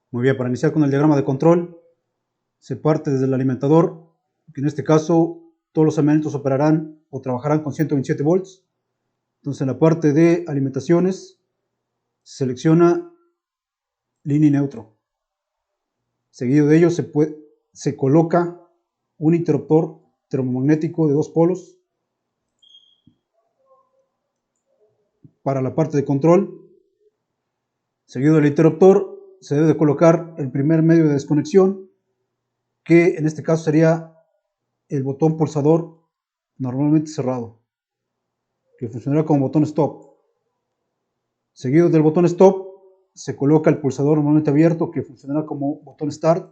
Muy bien, para iniciar con el diagrama de control, se parte desde el alimentador, que en este caso todos los elementos operarán o trabajarán con 127 volts. Entonces en la parte de alimentaciones, selecciona línea y neutro. Seguido de ello se coloca un interruptor termomagnético de 2 polos. Para la parte de control, seguido del interruptor, se debe de colocar el primer medio de desconexión, que en este caso sería el botón pulsador normalmente cerrado, que funcionará como botón stop. Seguido del botón stop, se coloca el pulsador normalmente abierto, que funcionará como botón start.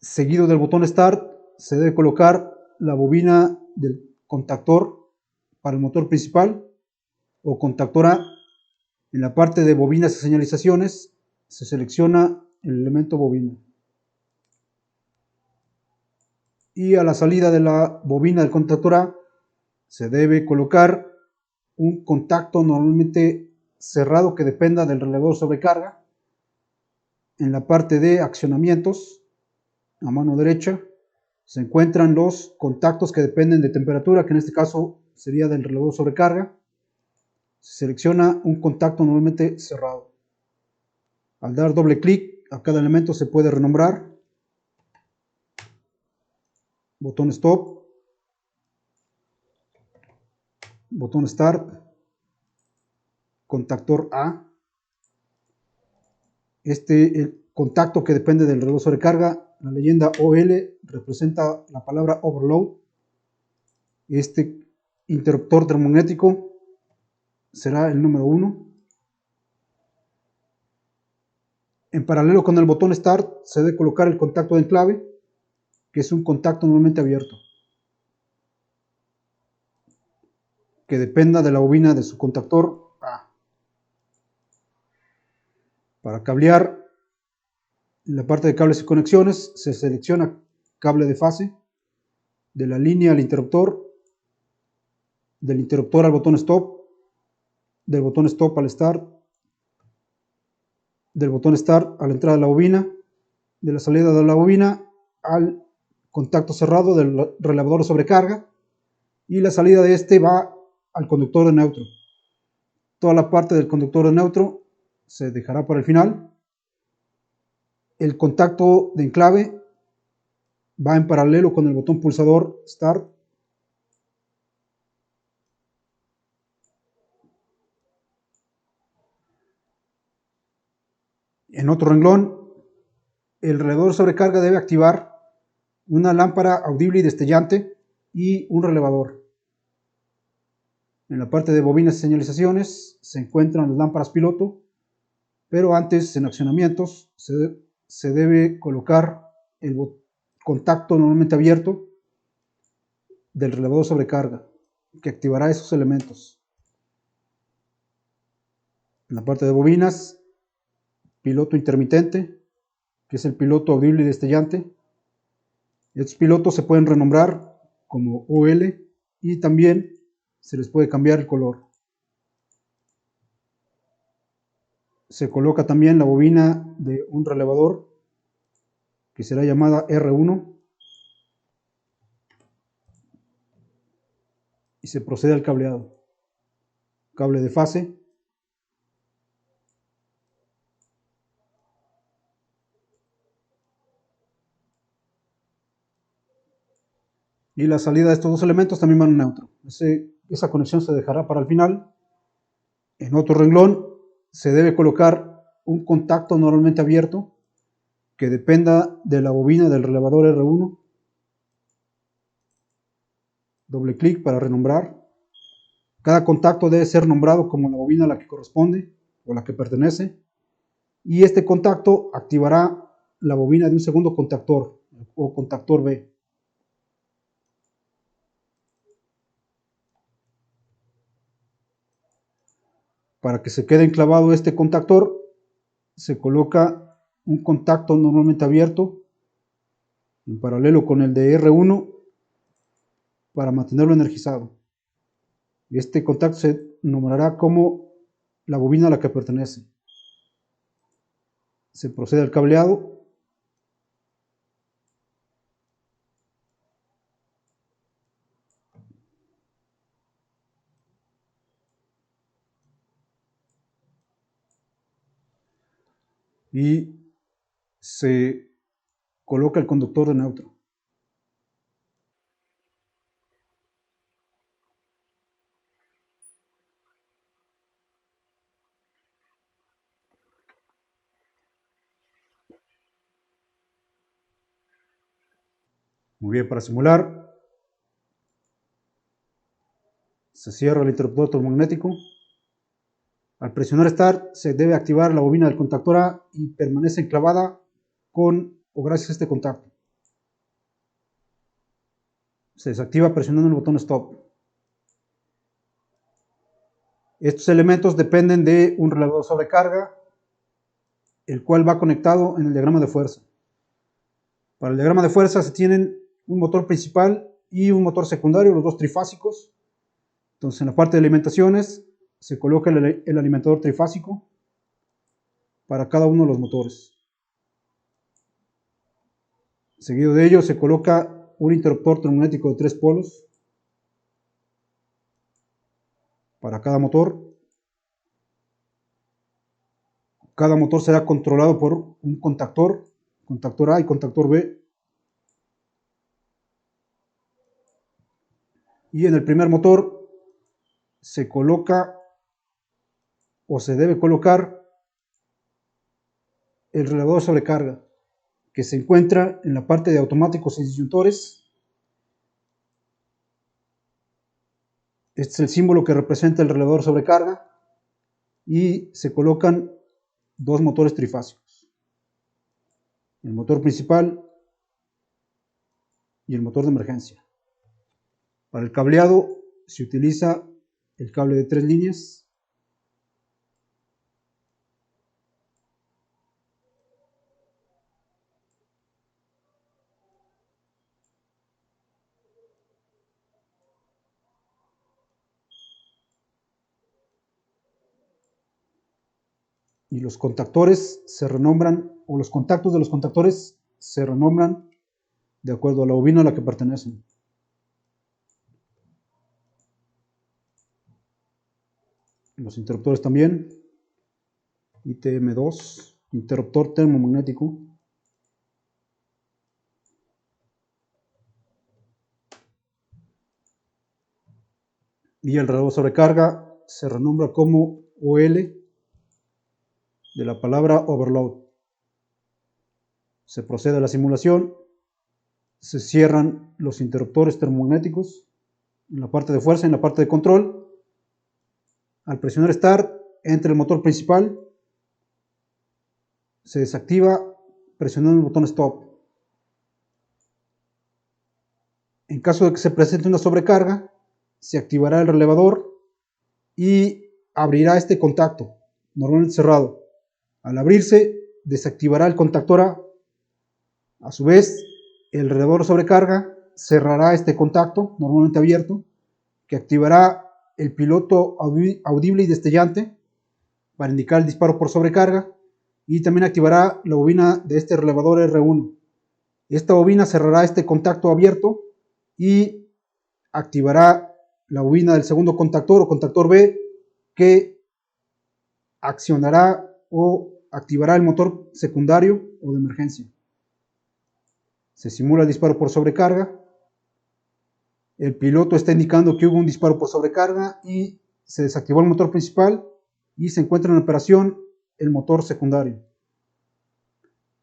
Seguido del botón start, se debe colocar la bobina del contactor para el motor principal o contactor A. En la parte de bobinas y señalizaciones, se selecciona el elemento bobina. Y a la salida de la bobina del contactor A, se debe colocar un contacto normalmente cerrado que dependa del relevador sobrecarga. En la parte de accionamientos, a mano derecha, se encuentran los contactos que dependen de temperatura, que en este caso sería del relevador sobrecarga. Se selecciona un contacto normalmente cerrado. Al dar doble clic a cada elemento se puede renombrar. Botón stop, botón start, contactor A. El contacto que depende del reloj sobrecarga, la leyenda OL representa la palabra overload. Este interruptor termomagnético será el número 1. En paralelo con el botón start se debe colocar el contacto de enclave, que es un contacto normalmente abierto, que dependa de la bobina de su contactor A. Para cablear, en la parte de cables y conexiones se selecciona cable de fase, de la línea al interruptor, del interruptor al botón stop, del botón stop al start, del botón start a la entrada de la bobina, de la salida de la bobina al contacto cerrado del relevador de sobrecarga, y la salida de este va al conductor de neutro. Toda la parte del conductor de neutro se dejará para el final. El contacto de enclave va en paralelo con el botón pulsador Start. En otro renglón, el relevador de sobrecarga debe activar una lámpara audible y destellante y un relevador. En la parte de bobinas y señalizaciones se encuentran las lámparas piloto, pero antes, en accionamientos, se debe colocar el contacto normalmente abierto del relevador de sobrecarga, que activará esos elementos. En la parte de bobinas, piloto intermitente, que es el piloto audible y destellante. Estos pilotos se pueden renombrar como OL y también se les puede cambiar el color. Se coloca también la bobina de un relevador, que será llamada R1, y se procede al cableado. Cable de fase, y la salida de estos dos elementos también van en neutro. Esa conexión se dejará para el final. En otro renglón se debe colocar un contacto normalmente abierto que dependa de la bobina del relevador R1. Doble clic para renombrar. Cada contacto debe ser nombrado como la bobina a la que corresponde o la que pertenece. Y este contacto activará la bobina de un segundo contactor o contactor B. Para que se quede enclavado este contactor, se coloca un contacto normalmente abierto en paralelo con el de R1 para mantenerlo energizado. Este contacto se nombrará como la bobina a la que pertenece. Se procede al cableado. Y se coloca el conductor de neutro. Muy bien, para simular, se cierra el interruptor electromagnético. Al presionar Start se debe activar la bobina del contactor A y permanece enclavada con o gracias a este contacto. Se desactiva presionando el botón Stop. Estos elementos dependen de un relevador de sobrecarga, el cual va conectado en el diagrama de fuerza. Para el diagrama de fuerza se tienen un motor principal y un motor secundario, los dos trifásicos. Entonces en la parte de alimentaciones se coloca el alimentador trifásico para cada uno de los motores. Seguido de ello se coloca un interruptor termomagnético de 3 polos para cada motor. Cada motor será controlado por un contactor A y contactor B. Y en el primer motor se coloca o se debe colocar el relevador de sobrecarga, que se encuentra en la parte de automáticos y disyuntores. Este es el símbolo que representa el relevador de sobrecarga y se colocan dos motores trifásicos, el motor principal y el motor de emergencia. Para el cableado se utiliza el cable de 3 líneas. Y los contactores se renombran, o los contactos de los contactores se renombran de acuerdo a la bobina a la que pertenecen. Los interruptores también. ITM2, interruptor termomagnético. Y el reloj de sobrecarga se renombra como OL, de la palabra overload. Se procede a la simulación. Se cierran los interruptores termomagnéticos en la parte de fuerza y en la parte de control. Al presionar Start, entra el motor principal. Se desactiva presionando el botón Stop. En caso de que se presente una sobrecarga, se activará el relevador y abrirá este contacto, normalmente cerrado. Al abrirse, desactivará el contactor A. A su vez, el relevador de sobrecarga cerrará este contacto, normalmente abierto, que activará el piloto audible y destellante para indicar el disparo por sobrecarga, y también activará la bobina de este relevador R1. Esta bobina cerrará este contacto abierto y activará la bobina del segundo contactor o contactor B, que accionará o activará el motor secundario o de emergencia. Se simula el disparo por sobrecarga. El piloto está indicando que hubo un disparo por sobrecarga y se desactivó el motor principal y se encuentra en operación el motor secundario.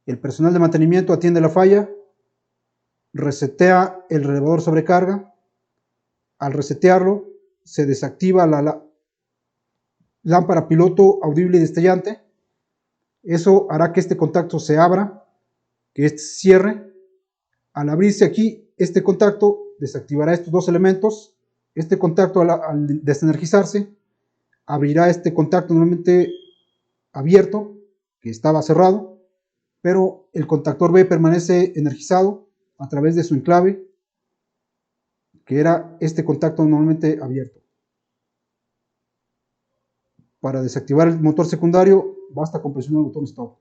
El personal de mantenimiento atiende la falla, resetea el relevador de sobrecarga. Al resetearlo, se desactiva la lámpara piloto audible y destellante. Eso hará que este contacto se abra, que este se cierre. Al abrirse aquí este contacto, desactivará estos dos elementos. Este contacto, al desenergizarse, abrirá este contacto normalmente abierto, que estaba cerrado, pero el contactor B permanece energizado a través de su enclave, que era este contacto normalmente abierto. Para desactivar el motor secundario, basta con presionar el botón Stop.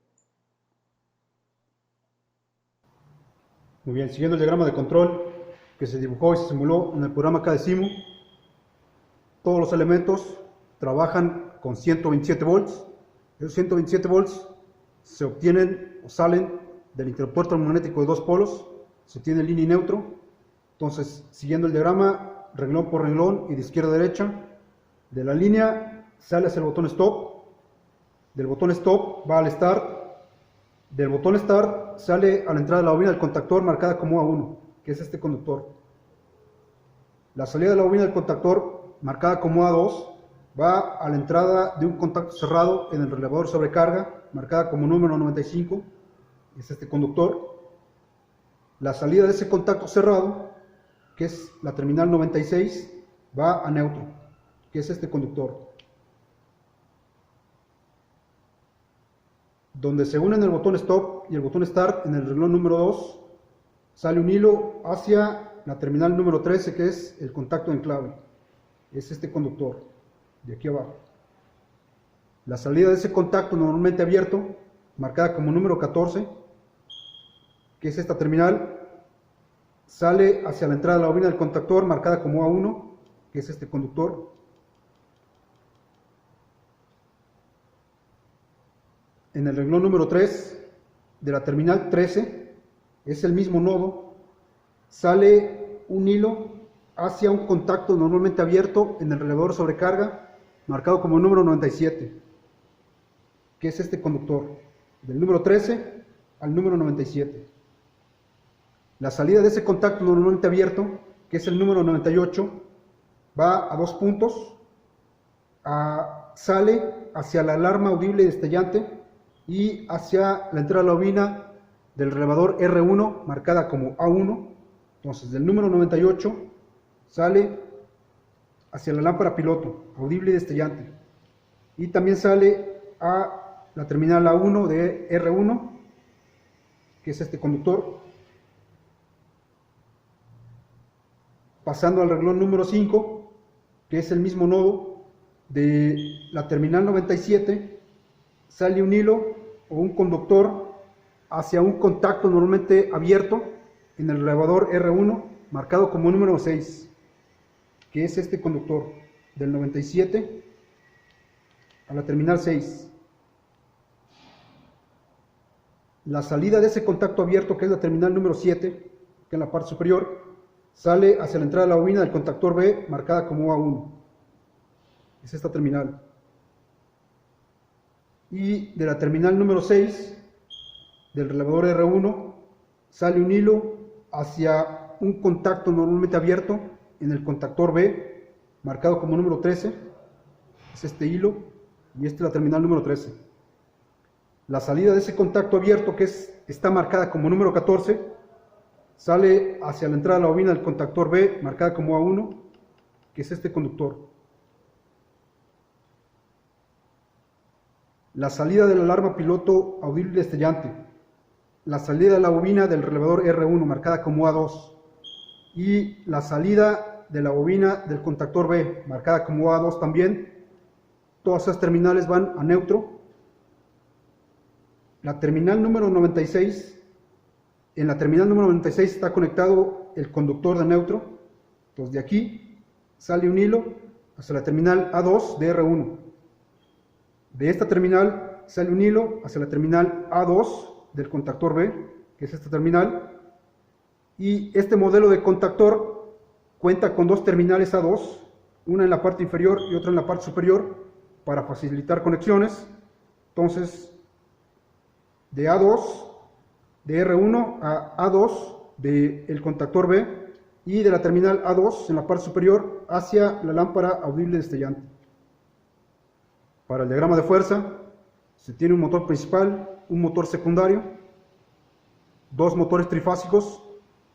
Muy bien, siguiendo el diagrama de control que se dibujó y se simuló en el programa KDesimu, todos los elementos trabajan con 127 volts. Esos 127 volts se obtienen o salen del interruptor termomagnético de dos polos, se obtiene línea y neutro. Entonces, siguiendo el diagrama, renglón por renglón y de izquierda a derecha, de la línea sale hacia el botón stop, del botón stop va al start, del botón start sale a la entrada de la bobina del contactor marcada como A1, que es este conductor. La salida de la bobina del contactor marcada como A2 va a la entrada de un contacto cerrado en el relevador sobrecarga marcada como número 95, es este conductor. La salida de ese contacto cerrado, que es la terminal 96, va a neutro, que es este conductor. Donde se unen el botón stop y el botón start en el renglón número 2, sale un hilo hacia la terminal número 13, que es el contacto en clave. Es este conductor, de aquí abajo. La salida de ese contacto normalmente abierto, marcada como número 14, que es esta terminal, sale hacia la entrada de la bobina del contactor marcada como A1, que es este conductor. En el renglón número 3 de la terminal 13, es el mismo nodo, sale un hilo hacia un contacto normalmente abierto en el relevador sobrecarga marcado como número 97, que es este conductor, del número 13 al número 97. La salida de ese contacto normalmente abierto, que es el número 98, va a dos puntos, sale hacia la alarma audible y destellante y hacia la entrada de la bobina del relevador R1 marcada como A1. Entonces, del número 98 sale hacia la lámpara piloto, audible y destellante, y también sale a la terminal A1 de R1, que es este conductor, pasando al renglón número 5, que es el mismo nodo. De la terminal 97 sale un hilo o un conductor hacia un contacto normalmente abierto en el relevador R1 marcado como número 6, que es este conductor, del 97 a la terminal 6. La salida de ese contacto abierto, que es la terminal número 7, que es la parte superior, sale hacia la entrada de la bobina del contactor B marcada como A1, es esta terminal. Y de la terminal número 6 del relevador R1 sale un hilo hacia un contacto normalmente abierto en el contactor B marcado como número 13, es este hilo, y esta es la terminal número 13. La salida de ese contacto abierto, que está marcada como número 14, sale hacia la entrada de la bobina del contactor B marcada como A1, que es este conductor. La salida de la alarma piloto audible y destellante, la salida de la bobina del relevador R1 marcada como A2 y la salida de la bobina del contactor B marcada como A2 también, todas esas terminales van a neutro. La terminal número 96, en la terminal número 96 está conectado el conductor de neutro. Entonces de aquí sale un hilo hacia la terminal A2 de R1. De esta terminal sale un hilo hacia la terminal A2 del contactor B, que es esta terminal. Y este modelo de contactor cuenta con dos terminales A2, una en la parte inferior y otra en la parte superior, para facilitar conexiones. Entonces, de A2, de R1 a A2 del contactor B, y de la terminal A2 en la parte superior hacia la lámpara audible destellante. Para el diagrama de fuerza, se tiene un motor principal, un motor secundario, dos motores trifásicos,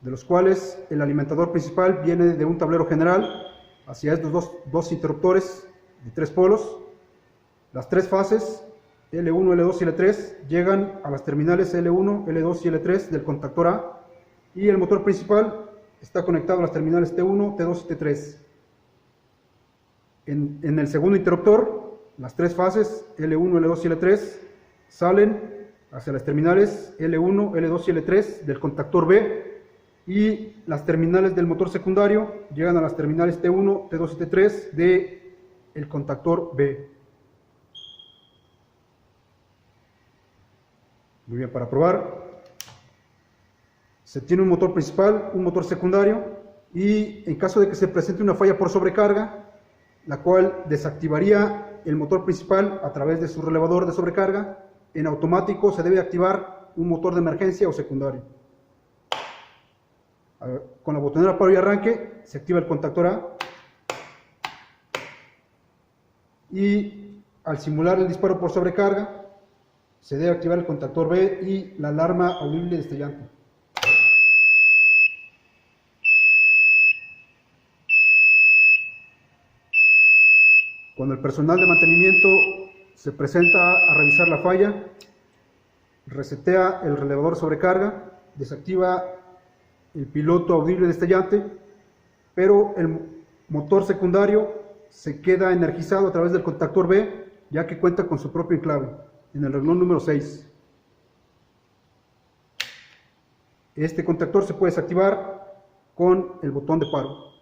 de los cuales el alimentador principal viene de un tablero general hacia estos dos interruptores de tres polos. Las tres fases, L1, L2 y L3, llegan a las terminales L1, L2 y L3 del contactor A, y el motor principal está conectado a las terminales T1, T2 y T3. En el segundo interruptor, las tres fases, L1, L2 y L3, salen hacia las terminales L1, L2 y L3 del contactor B, y las terminales del motor secundario llegan a las terminales T1, T2 y T3 de el contactor B. Muy bien, para probar, se tiene un motor principal, un motor secundario, y en caso de que se presente una falla por sobrecarga, la cual desactivaría el motor principal a través de su relevador de sobrecarga, en automático se debe activar un motor de emergencia o secundario. Con la botonera paro y arranque se activa el contactor A, y al simular el disparo por sobrecarga se debe activar el contactor B y la alarma audible destellante. Cuando el personal de mantenimiento se presenta a revisar la falla, resetea el relevador de sobrecarga, desactiva el piloto audible destellante, pero el motor secundario se queda energizado a través del contactor B, ya que cuenta con su propio enclave, en el renglón número 6. Este contactor se puede desactivar con el botón de paro.